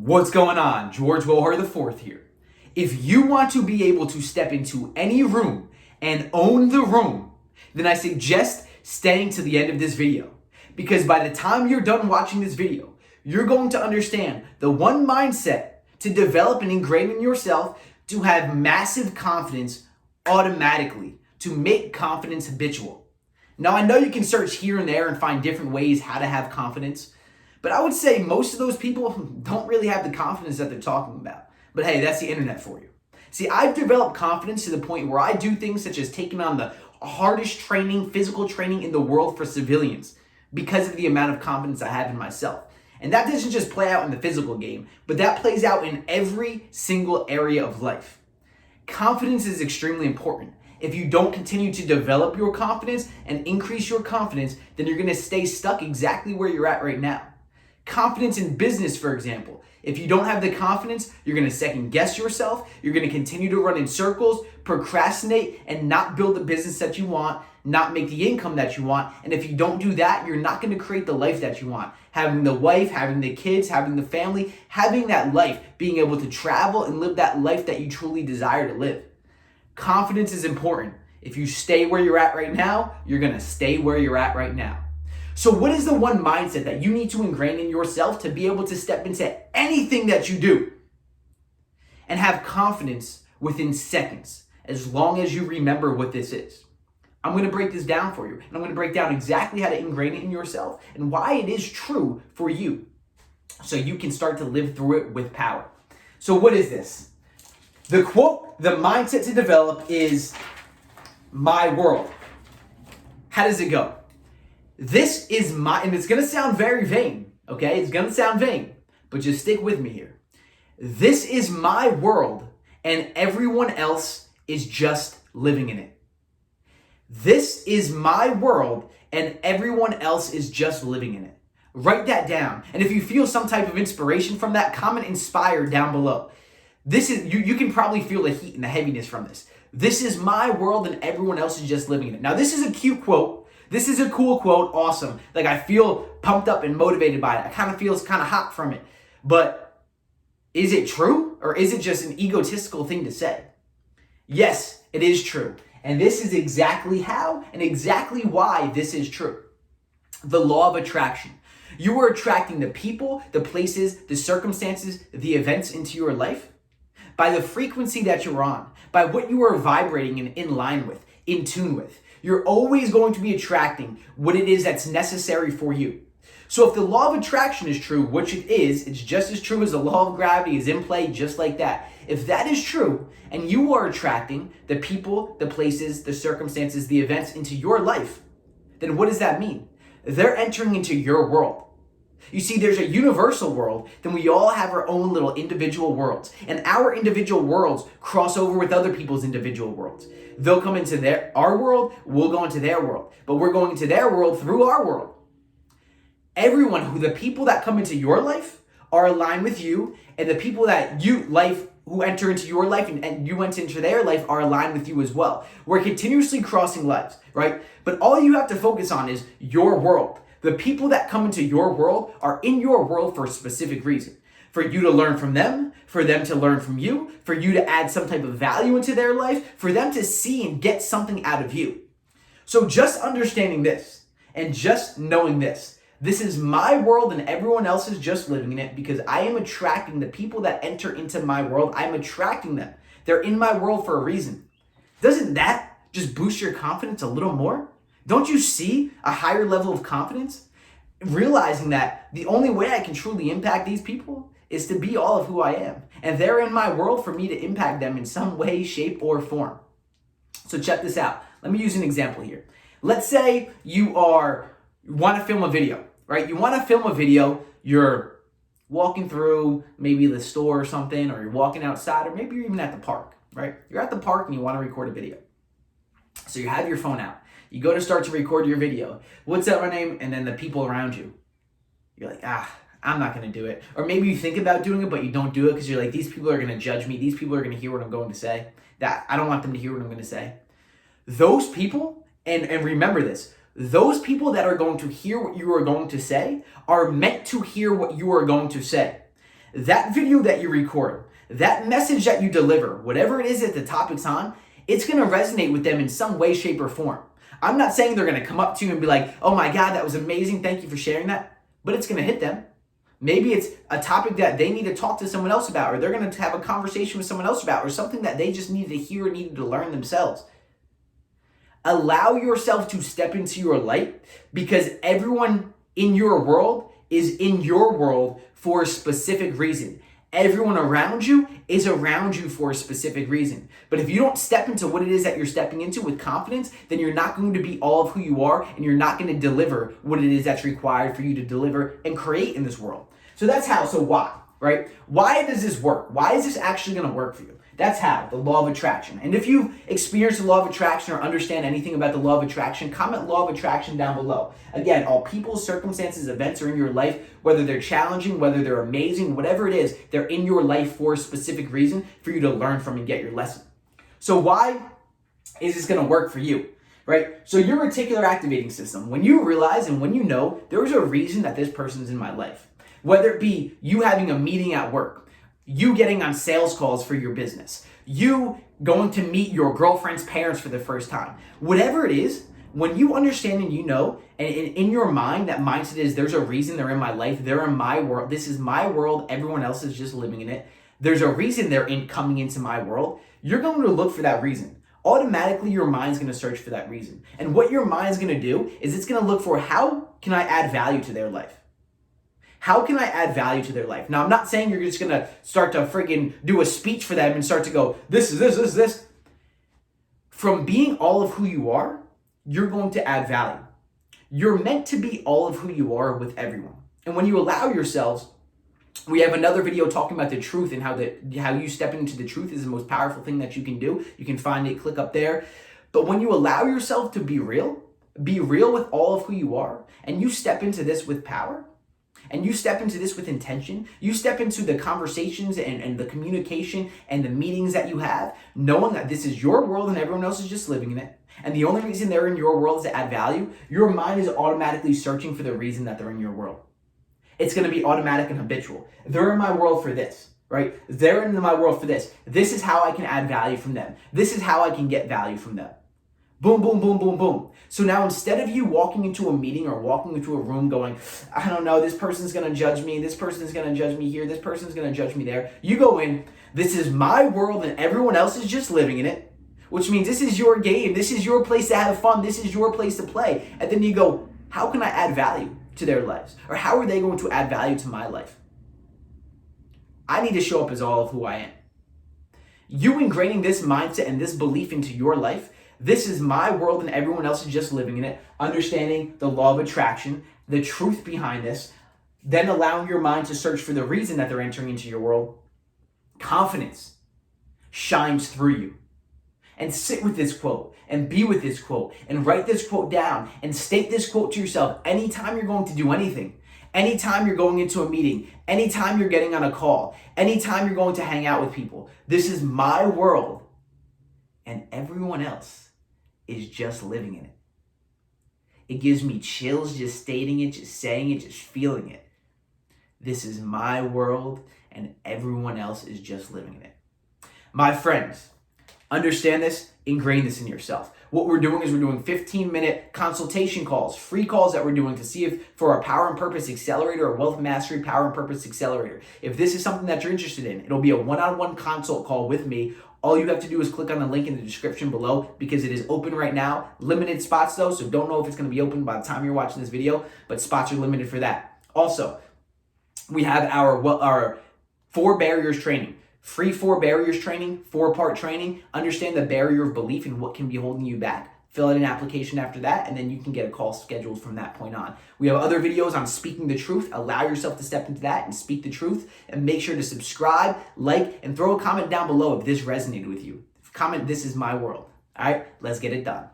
What's going on? George Wohar the fourth here. If you want to be able to step into any room and own the room, then I suggest staying to the end of this video. Because by the time you're done watching this video, you're going to understand the one mindset to develop and ingrain in yourself to have massive confidence automatically, to make confidence habitual. Now, I know you can search here and there and find different ways how to have confidence, but I would say most of those people don't really have the confidence that they're talking about. But hey, that's the internet for you. See, I've developed confidence to the point where I do things such as taking on the hardest training, physical training in the world for civilians because of the amount of confidence I have in myself. And that doesn't just play out in the physical game, but that plays out in every single area of life. Confidence is extremely important. If you don't continue to develop your confidence and increase your confidence, then you're going to stay stuck exactly where you're at right now. Confidence in business, for example. If you don't have the confidence, you're going to second guess yourself. You're going to continue to run in circles, procrastinate, and not build the business that you want, not make the income that you want. And if you don't do that, you're not going to create the life that you want. Having the wife, having the kids, having the family, having that life, being able to travel and live that life that you truly desire to live. Confidence is important. If you stay where you're at right now, you're going to stay where you're at right now. So what is the one mindset that you need to ingrain in yourself to be able to step into anything that you do and have confidence within seconds, as long as you remember what this is? I'm going to break this down for you, and I'm going to break down exactly how to ingrain it in yourself and why it is true for you so you can start to live through it with power. So what is this? The quote, the mindset to develop is my world. How does it go? This is my, and it's going to sound very vain, okay? It's going to sound vain, but just stick with me here. This is my world, and everyone else is just living in it. This is my world, and everyone else is just living in it. Write that down. And if you feel some type of inspiration from that, comment inspired down below. This is, you can probably feel the heat and the heaviness from this. This is my world, and everyone else is just living in it. Now, this is a cute quote. This is a cool quote, awesome. Like, I feel pumped up and motivated by it. I kind of feel kind of hot from it. But is it true, or is it just an egotistical thing to say? Yes, it is true. And this is exactly how and exactly why this is true. The law of attraction. You are attracting the people, the places, the circumstances, the events into your life by the frequency that you're on, by what you are vibrating and in line with, in tune with. You're always going to be attracting what it is that's necessary for you. So if the law of attraction is true, which it is, it's just as true as the law of gravity is in play, just like that. If that is true, and you are attracting the people, the places, the circumstances, the events into your life, then what does that mean? They're entering into your world. You see, there's a universal world, then we all have our own little individual worlds. And our individual worlds cross over with other people's individual worlds. They'll come into our world, we'll go into their world. But we're going into their world through our world. The people that come into your life are aligned with you, and the people that who enter into your life and you went into their life are aligned with you as well. We're continuously crossing lives, right? But all you have to focus on is your world. The people that come into your world are in your world for a specific reason. For you to learn from them, for them to learn from you, for you to add some type of value into their life, for them to see and get something out of you. So just understanding this and just knowing this is my world and everyone else is just living in it because I am attracting the people that enter into my world. I'm attracting them. They're in my world for a reason. Doesn't that just boost your confidence a little more? Don't you see a higher level of confidence? Realizing that the only way I can truly impact these people is to be all of who I am. And they're in my world for me to impact them in some way, shape, or form. So check this out. Let me use an example here. Let's say you want to film a video, right? You want to film a video, you're walking through maybe the store or something, or you're walking outside, or maybe you're even at the park, right? You're at the park and you want to record a video. So you have your phone out. You go to start to record your video. What's that my name? And then the people around you. You're like, I'm not going to do it. Or maybe you think about doing it, but you don't do it because you're like, these people are going to judge me. These people are going to hear what I'm going to say. I don't want them to hear what I'm going to say. Those people, and remember this, those people that are going to hear what you are going to say are meant to hear what you are going to say. that video that you record, that message that you deliver, whatever it is that the topic's on, it's going to resonate with them in some way, shape, or form. I'm not saying they're going to come up to you and be like, oh my God, that was amazing. Thank you for sharing that. But it's going to hit them. Maybe it's a topic that they need to talk to someone else about, or they're going to have a conversation with someone else about, or something that they just needed to hear or needed to learn themselves. Allow yourself to step into your light, because everyone in your world is in your world for a specific reason. Everyone around you is around you for a specific reason. But if you don't step into what it is that you're stepping into with confidence, then you're not going to be all of who you are, and you're not going to deliver what it is that's required for you to deliver and create in this world. So that's how. So why, right? Why does this work? Why is this actually going to work for you? That's how, the law of attraction. And if you've experienced the law of attraction or understand anything about the law of attraction, comment law of attraction down below. Again, all people, circumstances, events are in your life, whether they're challenging, whether they're amazing, whatever it is, they're in your life for a specific reason for you to learn from and get your lesson. So why is this going to work for you, right? So your reticular activating system, when you realize and when you know there's a reason that this person's in my life, whether it be you having a meeting at work, you getting on sales calls for your business, you going to meet your girlfriend's parents for the first time, whatever it is, when you understand and you know, and in your mind, that mindset is there's a reason they're in my life, they're in my world, this is my world, everyone else is just living in it. There's a reason they're coming into my world. You're going to look for that reason. Automatically, your mind's going to search for that reason. And what your mind's going to do is it's going to look for, how can I add value to their life? How can I add value to their life? Now, I'm not saying you're just going to start to friggin' do a speech for them and start to go, this is this. From being all of who you are, you're going to add value. You're meant to be all of who you are with everyone. And when you allow yourselves, we have another video talking about the truth and how you stepping into the truth is the most powerful thing that you can do. You can find it, click up there. But when you allow yourself to be real with all of who you are, and you step into this with power, and you step into this with intention, you step into the conversations and the communication and the meetings that you have, knowing that this is your world and everyone else is just living in it. And the only reason they're in your world is to add value. Your mind is automatically searching for the reason that they're in your world. It's going to be automatic and habitual. They're in my world for this, right? They're in my world for this. This is how I can add value from them. This is how I can get value from them. Boom, boom, boom, boom, boom. So now instead of you walking into a meeting or walking into a room going, I don't know, this person's going to judge me, this person's going to judge me here, this person's going to judge me there. You go in, this is my world and everyone else is just living in it, which means this is your game, this is your place to have fun, this is your place to play. And then you go, how can I add value to their lives? Or how are they going to add value to my life? I need to show up as all of who I am. You ingraining this mindset and this belief into your life, this is my world and everyone else is just living in it, understanding the law of attraction, the truth behind this, then allowing your mind to search for the reason that they're entering into your world. Confidence shines through you. And sit with this quote and be with this quote and write this quote down and state this quote to yourself anytime you're going to do anything. Anytime you're going into a meeting, anytime you're getting on a call, anytime you're going to hang out with people. This is my world and everyone else is just living in it. It gives me chills just stating it, just saying it, just feeling it. This is my world and everyone else is just living in it. My friends, understand this, ingrain this in yourself. What we're doing is we're doing 15-minute consultation calls, free calls that we're doing to see if for our Power and Purpose Accelerator or Wealth Mastery Power and Purpose Accelerator. If this is something that you're interested in, it'll be a one-on-one consult call with me. All you have to do is click on the link in the description below because it is open right now. Limited spots though, so don't know if it's going to be open by the time you're watching this video, but spots are limited for that. Also, we have our 4 barriers training. Free 4 barriers training, 4-part training. Understand the barrier of belief and what can be holding you back. Fill out an application after that, and then you can get a call scheduled from that point on. We have other videos on speaking the truth. Allow yourself to step into that and speak the truth. And make sure to subscribe, like, and throw a comment down below if this resonated with you. Comment, this is my world. All right, let's get it done.